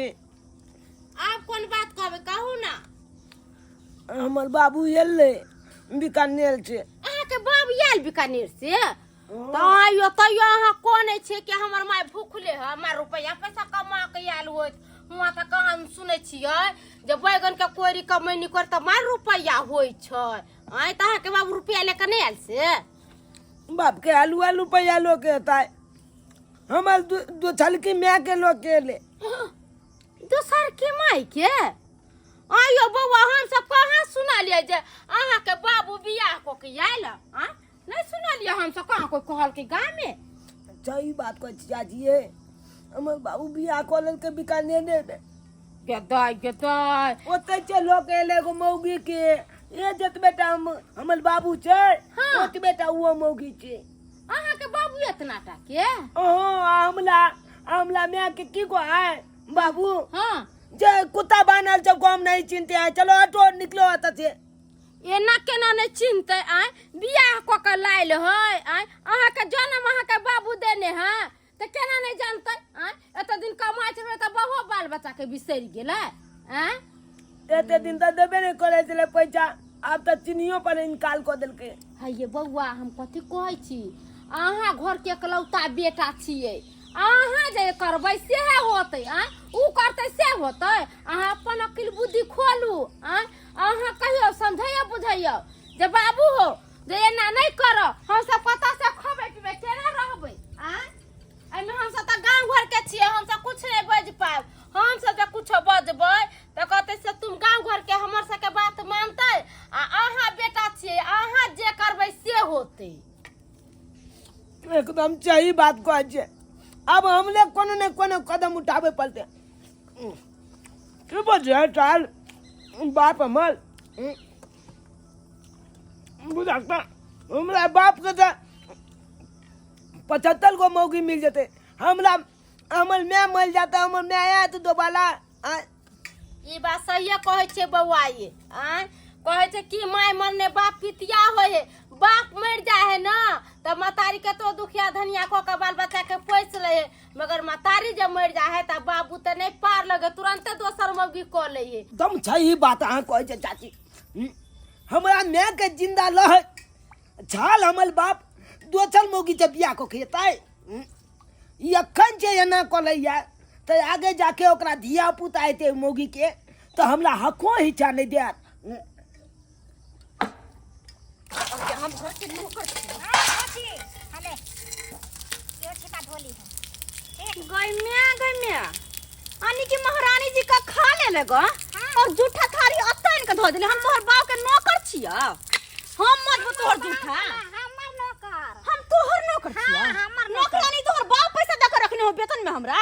S4: आप कौन बात कहबे कहू ना।
S1: हमर बाबू एले बीकानेर से।
S4: अहाँ के बाप आयल बीकानेर से त आइयो तइयो अहाँ कोने छे कि हमर माय भूखले है, हमर रुपया पैसा कमा के आयल होत। हुआ त कहां सुनै छियै जे बैगन के कोरी कमैनी कर त मार रुपया होय छै। आइ त अहाँ के बाबू रुपया लेके नहीं आयल से?
S1: बाप के आलू पैया लो के ताय हमर दो छलकी मैं के लो के ले।
S4: दोसर के माई के? आइयो बौआ हम सब कहां सुनलिए जे अहाँ के बाबू बियाह को के आयल। हां नहीं सुनलिए हम सब कहां कोई कहल के गांव में।
S1: सही बात को चाची है। हमर बाबू बियाह कोलन के बीकानेर में
S4: गदाई
S1: ओते चलो के ले गो मौगी के ये जत बेटा हमर बाबू छे।
S4: हाँ।
S1: ओत बेटा वो मौगी छे।
S4: अहाँ के बाबू इतना टा के
S1: ओ आमला आमला मैं के की को है बाबू
S4: हाँ
S1: जे कुत्ता बानल जब को हम नहीं चिंते हैं चलो ऑटो निकलो आता से
S4: एना केना नहीं चिन्हते आय बियाह क के लाइल है आय अहाँ के जन्म अहाँ के बाबू देने हैं तो केना नहीं जानते आय एत दिन कमाई छे त बहु बाल बच्चा के बिसरि गेलै आय
S1: एते दिन तो देबे नहीं करे चले पैसा अब तो चिन्हियो पर निकाल को दिल के
S4: है ये बउआ हम कथी कहै छी अहाँ घर के एकलौता बेटा छियै अहाँ जे करबै से होतै आय उ करतै से होतै अहाँ अपन अकिल बुद्धि खोलू आय अहाँ कहियो समझैया बुझैया जे बाबू हो जे एना नहीं करो हम सब पता से खबै पिबै केना रहबै आय एमे हम सब त गांव घर के छियै हम सब कुछ नहीं बज पाब हम सब जे कुछ बजबै त कहतै से तुम गांव घर के हमर सब के बात मानतै आ अहाँ बेटा छियै अहाँ जे करबै से होतै
S1: एकदम सही बात को है अब हमने कोनो न कोनो कदम उठावे पड़ते की बजे चाल बाप हमर बुझाता हमरा बाप के तो 75 गो मौगी मिल जाते हमरा हमर मैं मर जाता हमर मैं आया तो दोबारा
S4: ई बात सही कहै छै बौआ ये आय कहै छै कि माय मरने बाप पितिया होय है बाप मर जाए है ना तब मतारी के तो दुखिया धनिया को के बाल बच्चा के पोस ले है मगर मतारी जब मर जाए है तब बाबू तो नहीं पार लगे तुरंत दोसर मौगी को ले है
S1: एकदम सही बात अहाँ कहै छै चाची हमरा मैं के जिंदा रह छाल हमर बाप दोसर मौगी जब बियाह को खेतै अखन जे एना कलैया तो आगे जाके ओकरा धिया पुता हेतै मौगी के तो हमरा हको हिस्सा नहीं देत
S6: हम घर के नौकर छी हले यो छिपा ढोली है
S2: गैम्या आनी की महारानी जी का खा ले लेगा और जूठा थारी अतन के धो देले हम तोहर बाप के नौकर छिया हम मत तोहर जूठा
S6: हमर नौकर
S2: हम तोहर नौकर छिया
S6: हमर
S2: नौकरानी तोहर बाप पैसा दे के रखने हो वेतन में हमरा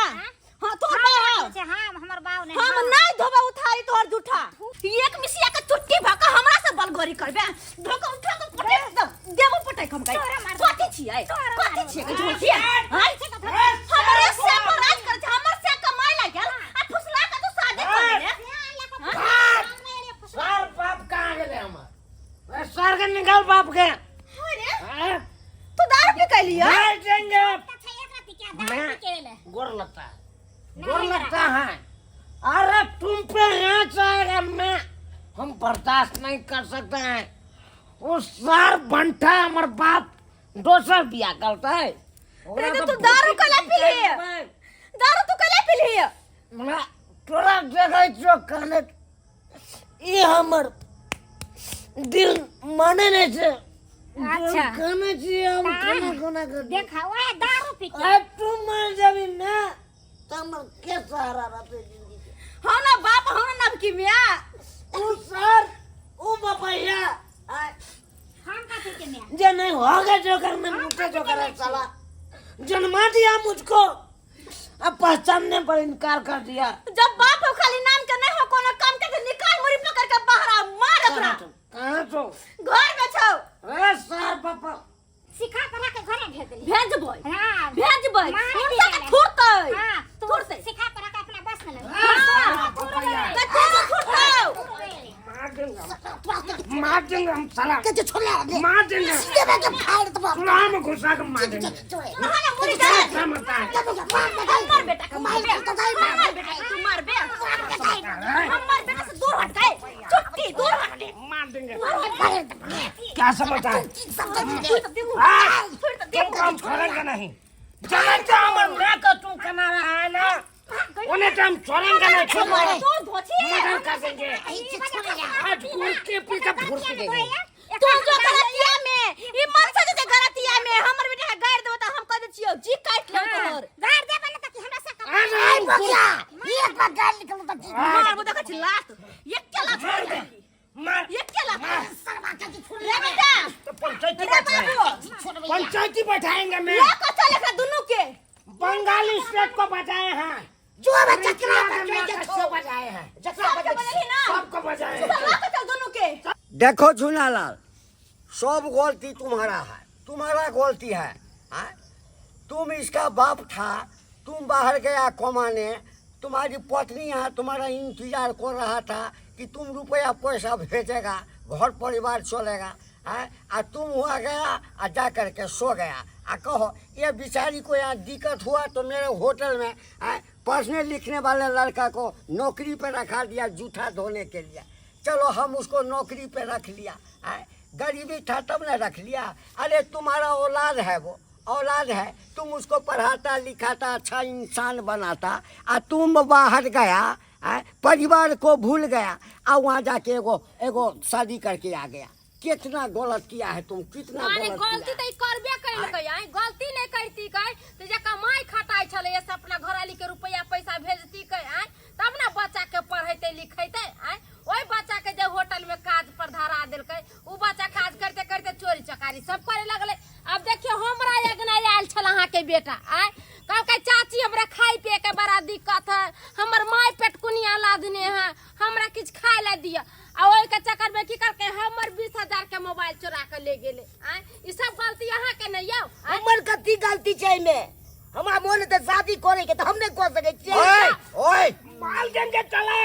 S2: हां तोहर बाप
S6: हम हमर बाऊ ने
S2: हम नहीं धोबा उठारी तोहर जूठा एक मिसिया के चुटकी भाका हमरा से बलगोरी करबे धोका उठा के पटे देबो पटे हम कहि कथि छियै कथि छियै के झूठिया हाय हमरे से राज कर छै हमर से कमाई ला गेल आ फुसला के तू शादी कर ले
S3: सर बाप कहाँ गेले हमर सर के निकाल बाप के
S2: अरे तू दारू पी के लिया
S3: नहीं देंगे
S6: मैं
S3: गोर लगता है अरे तुम पे यहाँ आएगा मैं हम बर्दाश्त नहीं कर सकते हैं उस सार बंठा हमारे बाप दोसर बियाह करता है
S2: अरे तू दारू कला पी लिया दारू तू कला पी लिया
S3: मैं तोरा जगह जो कहने ये हमर दिल माने नहीं से
S6: अच्छा।
S3: कहने चाहिए हम खाना कर
S6: देखा ओए दारू पी के
S3: तुम मर जाबी ना तमर के सहारा रहते जिंदगी के
S2: हां ना बाप हां ना नबकी मिया
S3: उ सर उ बपैया
S6: हम का के में
S3: जे नहीं होगा जो करने मुझे जो करे साला जन्मा दिया मुझको अब पहचानने पर इनकार कर दिया
S2: जब बाप हो खाली नाम के नहीं हो कोनो काम के तो निकाल मुरी पकड़ के बाहर आ मार अपना
S3: कहां तो
S2: घर में छौ
S3: अरे सर पापा
S6: सिखा करा के घरे भेज देली
S2: भेज बोय
S6: हां
S2: भेज बोय
S6: मार
S2: हम
S6: दिया
S2: तक थुरतै
S6: हां तू
S2: थुरतै
S6: सिखा करा के अपना बस में ले
S2: हां तो तू थुरतौ
S3: मार देंगे हम साला
S5: के छोड़ ले
S3: मार देंगे
S5: देबे के फाड़ दबा
S3: सुलाह में घुसा के मार देंगे
S2: नहाना मुरी जा
S3: क्या मरता है
S2: मार बेटा का मार बे मार बेटा तू मार बे हमर बेटा से दूर हट गए चुटकी दूर हट गए
S3: मार देंगे क्या समझता है तुम काम छोड़ेंगे नहीं जानते हमर मैं का तू कमा रहा है ना उन्हें तो हम छोड़ेंगे नहीं छोड़ेंगे
S2: तू धोची
S3: मदद कर देंगे आज गुरके पी का फुर्क देंगे
S2: तू जो गलतिया में ई मत सजे जे गलतिया में हमर बेटा के गाड़ देबो त हम कह दे छियो जी काट लो तोहर
S6: गाड़ दे बने तक हमरा से
S3: अरे
S5: बकिया ये बात गाल निकल तो ठीक
S2: मार वो देखा लात ये क्या लात
S3: मार
S2: ये क्या लात
S5: सरवा के छोड़
S2: ले बेटा
S3: तो पंचायती बैठाएंगे पंचायती बैठाएंगे मैं
S2: ये को चले का दोनों के
S3: बंगाली स्टेट को बजाए हैं
S5: जो बच्चा चला
S3: सबको बजाए हैं
S2: सबको बदली ना
S3: सबको बजाए हैं
S2: चला के चल दोनों के
S3: देखो झूलालाल सब गलती तुम्हारा है तुम्हारा गलती है हाँ? तुम इसका बाप था, तुम बाहर गया कमाने, तुम्हारी पत्नी यहाँ तुम्हारा इंतजार कर रहा था कि तुम रुपया पैसा भेजेगा, घर परिवार चलेगा। आ तुम हुआ गया आ जा करके सो गया। आ कहो ये बेचारी को यहाँ दिक्कत हुआ तो मेरे होटल में पढ़ने लिखने वाले लड़का को नौकरी पे रखा दिया जूठा धोने के लिए। चलो हम उसको नौकरी पे रख लिया, गरीबी था तब न रख लिया। अरे तुम्हारा औलाद है, वो औलाद है, तुम उसको पढ़ाता लिखाता अच्छा इंसान बनाता, आ तुम बाहर गया, परिवार को भूल गया, आ वहाँ जाके एगो शादी करके आ गया। कितना गलत किया है तुम, कितना गलत
S4: गलती तो करबे कैलकै, गलती नहीं करती कई तो जे कमाई खटाई छले से अपना घरवाली के रुपया पैसा भेजती कई तब ना बच्चा के पढ़ेते लिखेते। ओई बच्चा के जब होटल में काज पर धरा देलकै, उ बच्चा काज करते करते चोरी चकारी सब करे लगले। अब देखियो हमरा अगना आयल छल अहाँ के बेटा, कहलकै चाची हमरा खाई पिए के बड़ा दिक्कत है, हमर माय पेटकुनिया लादने है, हमरा किछ खाए ला दिया। आ ओई के चक्कर में की करके हमर 20,000 के मोबाइल चुरा के ले गेले। ई सब गलती अहाँ के नहीं यौ,
S5: हमर कथी गलती छै में? हमरा मोन त शादी करे के त हम नहीं कर सके छियै।
S3: ओए ओए
S1: माल देंगे चला।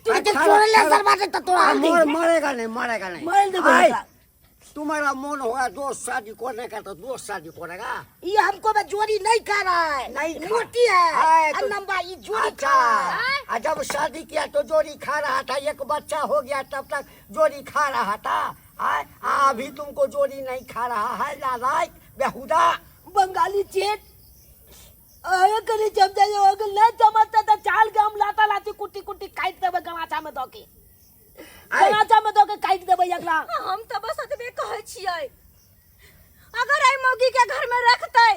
S5: तू तो छोड़ ले सरवाटे त तोरा हल्दी
S3: मरेगा नहीं, मरेगा नहीं।
S5: मार दे बेटा।
S3: तुम्हारा मन होगा दोस्त शादी करने का तो दोस्त शादी करेगा।
S5: ये हमको में जोड़ी नहीं खा रहा है,
S3: नहीं खा।
S5: मोटी है
S3: तो-
S5: लंबा, ये जोड़ी
S3: अच्छा,
S5: खा रहा है।
S3: जब शादी किया तो जोड़ी खा रहा था, एक बच्चा हो गया तब तक जोड़ी खा रहा था। अभी तुमको जोड़ी नहीं खा रहा है, लालायक बेहुदा।
S1: बंगाली चेट आए करी जब जाए अगर नहीं जमता तो चाल के हम लाता लाती कुट्टी कुट्टी काट देबे गमाचा में दो के, गमाचा में दो के काट देबे एकरा।
S2: हम तो बस अतबे कहै छियै, अगर आई मौगी के घर में रखते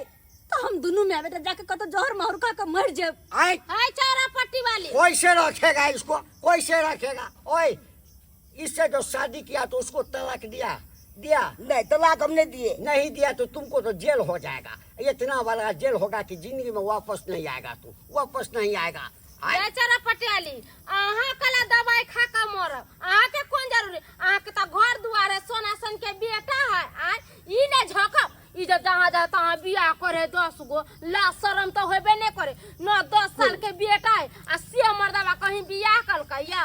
S2: तो हम दोनों में बेटा जाके कतो जहर मार खा के मर जाब।
S3: आय
S4: चारा पट्टी वाली
S3: कैसे रखेगा इसको, कैसे रखेगा? ओए इससे जो शादी किया तो उसको तलाक दिया
S5: नहीं तलाक हमने दिए।
S3: नहीं दिया तो तुमको तो जेल हो जाएगा। इतना बड़ा जेल होगा कि जिंदगी में वापस नहीं आएगा, तू वापस नहीं आएगा।
S4: चारा पट्टी वाली अहाँ कला दवाई खा के मरब, अहाँ के कौन जरूरी? अहाँ के तो घर दुआर है, सोना सन के बेटा है। ई ने झकब, ई जब जहाँ जाए तहाँ बियाह करे 10 गो, ला शरम तो होबे नहीं करे। 9-10 साल के बेटा है आ से मर्दवा कहीं बियाह कलकै या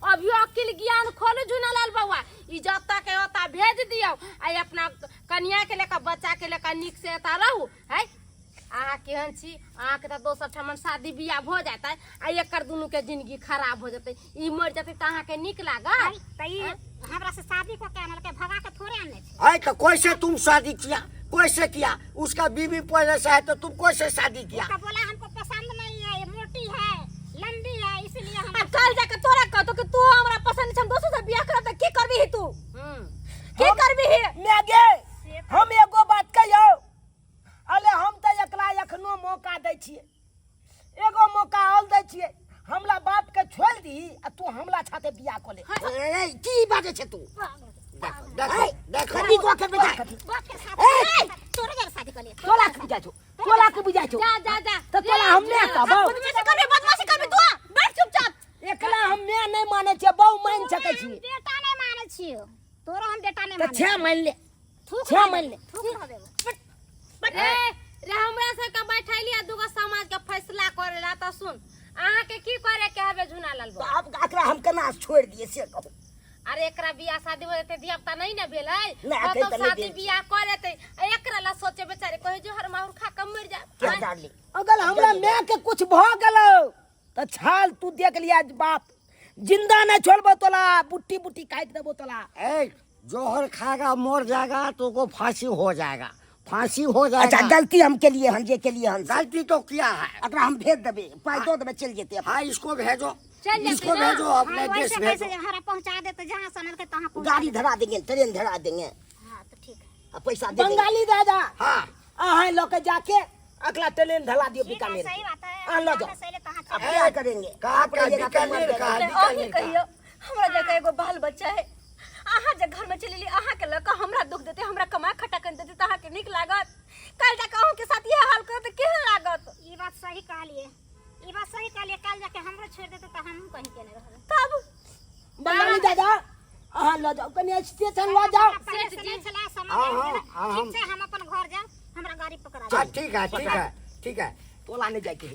S4: अभी अकिल ज्ञान खोलू झुनालाल बउआ। ई जब तक होता भेज दियो, आ अपना कन्या के लेकर बच्चा के लेकर निक से एता रहू है। अहाँ केहन छी, अहाँ के तो दोसर ठमन शादी बियाह हो जाता है, आ एकर दुनू के जिंदगी खराब हो जाते। ई मर जाते तो अहाँ के निक लागत?
S6: तई हमरा से शादी को कहने के भगा के थोड़े आने छे।
S3: आय तो कैसे तुम शादी किया, कैसे किया? उसका बीवी पहले से है तो तुम कैसे शादी किया?
S6: तो बोला हमको पसंद नहीं है, ये मोटी है, लंबी है, इसलिए हम
S2: कल जाके तोरा कहतो कि तू हमरा पसंद छै, हम दोसर से बियाह करब त की करबी ही तू? की करबी ही?
S1: मेगे हम एगो बात कहियो, अले हम तो एकला एखनो मौका दै छियै, एगो मौका और दै छियै। हमरा बाप के छोड़ दी आ तू हमला छाते बियाह को ले।
S5: की बात छै तू?
S3: देखो देखो
S5: कथी को के बेटा
S6: बाप के साथ तोरे जरा शादी कर ले।
S1: तोला के बुझा छो, तोला के बुझा छो।
S4: जा
S1: तो तोला हमने कहबो
S2: बदमाशी करबी, बदमाशी करबी तू? बैठ चुपचाप।
S1: एकला हम मैं नहीं माने छे, बहु मान सकै छी।
S6: बेटा नहीं माने छियो, तोरो हम बेटा नहीं
S1: तो
S6: माने।
S1: 6 मान ले,
S6: थूक
S1: 6 मान ले।
S6: थूक रह देबो।
S4: रे हमरा से का बैठैली आ दूगो समाज के फैसला करेला। तो सुन, अहाँ के की करे के हबे झुनालाल
S5: तो
S4: बउआ?
S5: अब एकरा हम केना छोड़ दिए से कहू।
S4: अरे एकरा बियाह शादी हो जेते, धिया पुता नहीं ना भेलै,
S5: ना,
S4: तो
S5: अखन तऽ नहि
S4: शादी
S5: भेल छै।
S4: बियाह करे एकरा ला सोचे बेचारे कहे जो हर माहुर खा के मर
S5: क्या
S4: जा।
S5: डाली
S1: अगर हमरा मैं के कुछ भ गेलो तो छाल तू देख लिया बाप, जिंदा नहीं छोड़बो तोला, बुट्टी बुट्टी काट देबो तोला।
S3: ए जोहर खाएगा मर जाएगा तो को फांसी हो जाएगा, फांसी हो जाएगा।
S5: अच्छा गलती हम के लिए, हम जे के लिए हम
S3: गलती तो किया है।
S5: एकरा हम भेज देबे, पाई दो देबे, चल जेते।
S3: हाँ इसको भेजो,
S4: चल जाते
S3: इसको
S4: ना।
S3: भेजो, अपने
S6: हाँ,
S3: देश
S6: वैसे
S3: भेजो।
S6: कैसे हरा पहुंचा दे तो जहां सनल के तहां पहुंचा
S5: गाड़ी धरा देंगे, ट्रेन धरा देंगे,
S6: हां तो ठीक है।
S5: आ पैसा दे देंगे।
S1: बंगाली दादा
S3: हाँ
S1: अहाँ लोग जाके अगला ट्रेन धला दियो
S6: ठीक है,
S1: बीकानेर।
S6: सही बात है।
S1: हाँ, लो जाओ।
S6: जहां सही तहां
S5: अब
S6: चल।
S5: क्या करेंगे?
S3: कहाँ का
S5: कहिएगा तो मर
S3: बीकानेर
S5: जाएगा।
S3: का,
S2: अभी
S3: बीकानेर का।
S2: कहियो हमरा जगह एगो बाल बच्चा है, अहाँ जे घर में चलेली, अहाँ के लक हमरा दुख देते, हमरा कमा खटा कर देते, अहाँ के निक लागत? कल जाके अहूं के साथ ये हाल करते केहन लागत?
S6: ई बात सही कहलिए, ई बात सही कहलिए। कल जाके हमरो छोड़ देते तो हम कहीं के नहीं रहबे।
S2: तब
S1: बंगाली दादा अहाँ लो जाओ, कनी स्टेशन लो जाओ।
S6: पहले से नहीं चला समझ
S3: हाँ,
S6: में
S3: हाँ,
S6: ना।
S3: हाँ,
S6: ठीक से हम अपन घर जाओ, हमरा गाड़ी पकड़ा
S3: हाँ,
S6: दे।
S3: ठीक है
S1: तोला नहीं जाके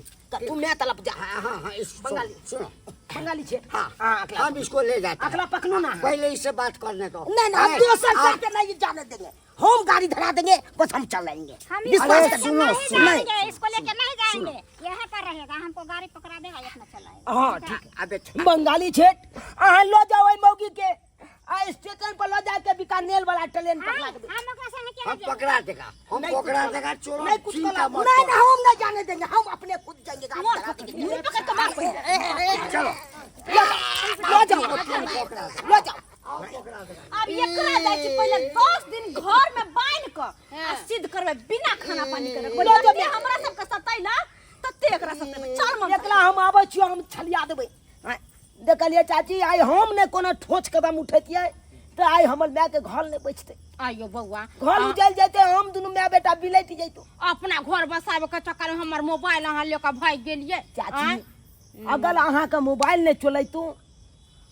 S1: तू मैं तलप जा
S3: हाँ
S1: बंगाली।
S3: सुनो
S1: बंगाली छे
S3: हाँ
S1: अकला
S3: हम इसको ले जाते
S1: अकला पकड़ू ना
S3: पहले इससे बात करने दो
S1: नहीं ना हम दोसर करके नहीं जाने देंगे हम गाड़ी धरा देंगे बस हम चल जाएंगे
S6: हम
S1: विश्वास
S6: इसको
S1: कर-
S6: लेके
S1: नहीं
S6: नहीं जाएंगे, इसको लेके नहीं जाएंगे, यहाँ पर रहेगा, हमको गाड़ी पकड़ा देगा, अपना चलाएगा।
S1: हाँ ठीक है
S3: अबे
S1: बंगाली छेट अहाँ लो जाओ ओइ मौगी के आ स्टेशन पर लो जाके बीकानेर वाला ट्रेन पकड़ा के
S6: हम ओकरा संगे केना
S3: हम
S6: जेबै?
S3: पकड़ा देगा
S1: नहीं,
S3: पकड़ा देगा चलो
S1: नहीं कुछ
S3: चिंता मत
S1: नहीं
S3: करो।
S1: हम नहीं जाने देंगे हम अपने खुद जाएंगे गाड़ी धरा देंगे मुंह पकड़ के बात करेंगे
S3: चलो
S1: लो जाओ लो जाओ
S2: अब एकरा जाय छी पहले 10 दिन घर में बांध क आ सिद्ध करबै बिना खाना पानी के रखबै
S1: लो जाओ।
S2: जब हमरा सब के सतैला तते एकरा सब के चल मन
S1: एकला हम आबै छियो हम छलिया देबै हाँ, देखलिए चाची आइ हम ने कोनो ठोच कदम उठैतियै तो आइ हमर माय के घर नहीं बचते
S4: आइयो बउआ
S1: घर उजल जैते हम दुनू माय बेटा बिलैट जैतो
S4: अपना घर बसाबे के चक्कर में हमर मोबाइल अहाँ लेके भाग गेलिए
S1: चाची अगर अहाँ के मोबाइल नहीं चलैतो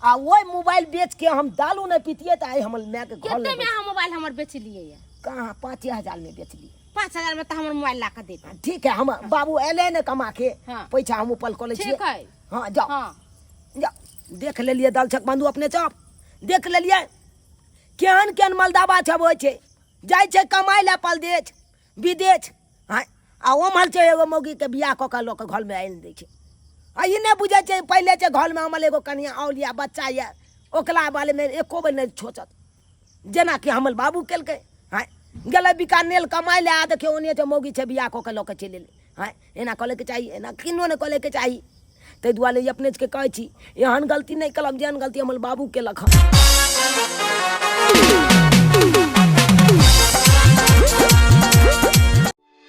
S1: आ वही मोबाइल बेच के हम दालू नहीं पीतिए तो आई हमर माय के घर
S4: कितने
S1: नहीं
S4: में अहाँ मोबाइल हमर बेच लिए ये
S1: कहाँ 5,000 में बेच लिए
S4: 5000 में तो हमर मोबाइल ला के देते
S1: ठीक है हम बाबू एले ने कमा के
S4: हाँ।
S1: पैसा हम उपल कर ले छिए
S4: ठीक है
S1: हाँ जाओ
S4: हाँ
S1: जाओ देख लेलिए दलछक बंधु अपने चप देख लेलिए केहन केहन मलदाबा छब होइ छै जाइ छै कमाइ ले परदेश विदेश हाँ आ ओम्हर छै एगो मौगी के बियाह कऽ के लोक घर में आनि दै छै आ ई नहि बुझै छै पहिले छै घर में हमर एगो कनिया आउल या बच्चा या ओकला बारे में एको बेर नहीं सोचत जेना कि हमर बाबू केलकै हाँ गेलै बीकानेर कमाइ ले आ देखियौ ओने छै मौगी छै बियाह कऽ के लऽ के चलि एलै हाँ एना कऽ के चाही एना किनो नहि कऽ के चाही ताहि दुआरे अपने के कहै छी एहन गलती नहीं कलब जेहन गलती हमर बाबू केलक हँ